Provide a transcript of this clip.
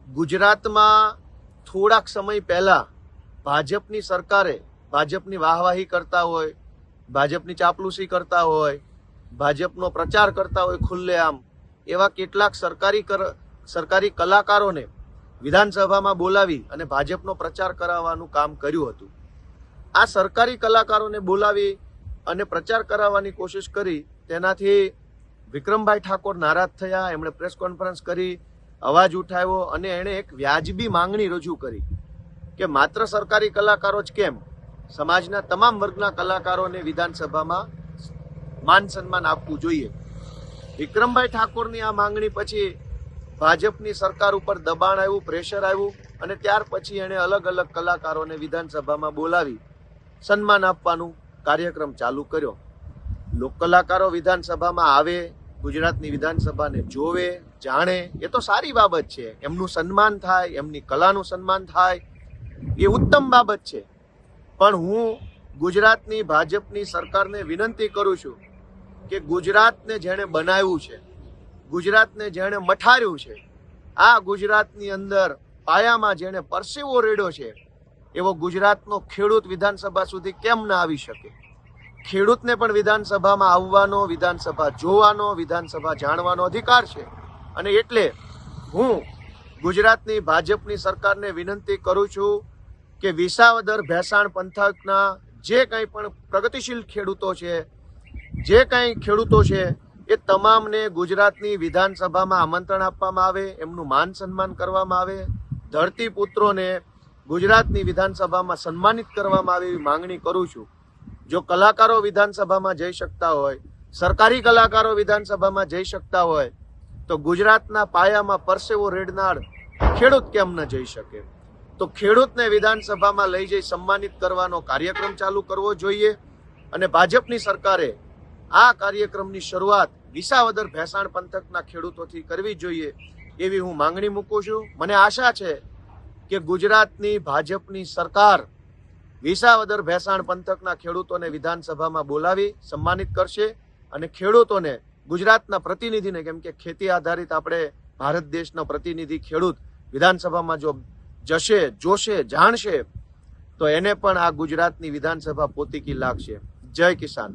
ગુજરાતમાં થોડાક સમય પહેલા ભાજપની સરકારે ભાજપની વાહવાહી કરતા હોય, ભાજપની ચાપલુસી કરતા હોય, ભાજપનો પ્રચાર કરતા હોય ખુલ્લેઆમ, એવા કેટલાક સરકારી કલાકારોને વિધાનસભામાં બોલાવી અને ભાજપનો પ્રચાર કરાવવાનું કામ કર્યું હતું. આ સરકારી કલાકારોને બોલાવી અને પ્રચાર કરાવવાની કોશિશ કરી, તેનાથી વિક્રમભાઈ ઠાકોર નારાજ થયા. એમણે પ્રેસ કોન્ફરન્સ કરી, અવાજ ઉઠાવ્યો અને એણે એક વ્યાજબી માંગણી રજૂ કરી કે માત્ર સરકારી કલાકારો જ કેમ, સમાજના તમામ વર્ગના કલાકારોને વિધાનસભામાં માન સન્માન આપવું જોઈએ. વિક્રમભાઈ ઠાકોરની આ માંગણી પછી ભાજપની સરકાર ઉપર દબાણ આવ્યું, પ્રેશર આવ્યું અને ત્યાર પછી એણે અલગ અલગ કલાકારોને વિધાનસભામાં બોલાવી સન્માન આપવાનું કાર્યક્રમ ચાલુ કર્યો. લોક કલાકારો વિધાનસભામાં આવે, ગુજરાતની વિધાનસભાને જોવે, જાણે, એ તો સારી બાબત છે. એમનું સન્માન થાય, એમની કલાનું સન્માન થાય, એ ઉત્તમ બાબત છે. પણ હું ગુજરાતની ભાજપની સરકારને વિનંતી કરું છું કે ગુજરાતને જેણે બનાવ્યું છે, ગુજરાતને જેણે મઠાર્યું છે, આ ગુજરાતની અંદર પાયામાં જેણે પરસેવો રેડ્યો છે, એવો ગુજરાતનો ખેડૂત વિધાનસભા સુધી કેમ ના આવી શકે? ખેડૂતને પણ વિધાનસભામાં આવવાનો, વિધાનસભા જોવાનો, વિધાનસભા જાણવાનો અધિકાર છે. અને એટલે હું ગુજરાતની ભાજપની સરકારને વિનંતી કરું છું કે વિસાવદર ભેસાણ પંથકના જે કંઈ પણ પ્રગતિશીલ ખેડૂતો છે, જે કંઈ ખેડૂતો છે, એ તમામને ગુજરાતની વિધાનસભામાં આમંત્રણ આપવામાં આવે, એમનું માન સન્માન કરવામાં આવે, ધરતીપુત્રોને ગુજરાતની વિધાનસભામાં સન્માનિત કરવામાં આવે એવી માંગણી કરું છું. જો કલાકારો વિધાનસભામાં જઈ શકતા હોય, સરકારી કલાકારો વિધાનસભામાં જઈ શકતા હોય, તો ગુજરાતના પાયામાં પરસેવો રેડનાર ખેડૂત કેમ ન જઈ શકે? તો ખેડૂતને વિધાનસભામાં લઈ જઈ સન્માનિત કરવાનો કાર્યક્રમ ચાલુ કરવો જોઈએ. અને ભાજપની સરકારે આ કાર્યક્રમની શરૂઆત વિસાવદર ભેસાણ પંથકના ખેડૂતોથી કરવી જોઈએ એવી હું માંગણી મૂકું છું. મને આશા છે કે ગુજરાતની ભાજપની સરકાર વિસાવદર ભેસાણ પંથકના ખેડૂતોને વિધાનસભામાં બોલાવી સન્માનિત કરશે અને ખેડૂતોને, ગુજરાતના પ્રતિનિધિને, કેમ કે ખેતી આધારિત આપણે ભારત દેશનો પ્રતિનિધિ ખેડૂત વિધાનસભામાં જો જશે, જોશે, જાણશે, તો એને પણ આ ગુજરાતની વિધાનસભા પોતીકી લાગશે. જય કિસાન.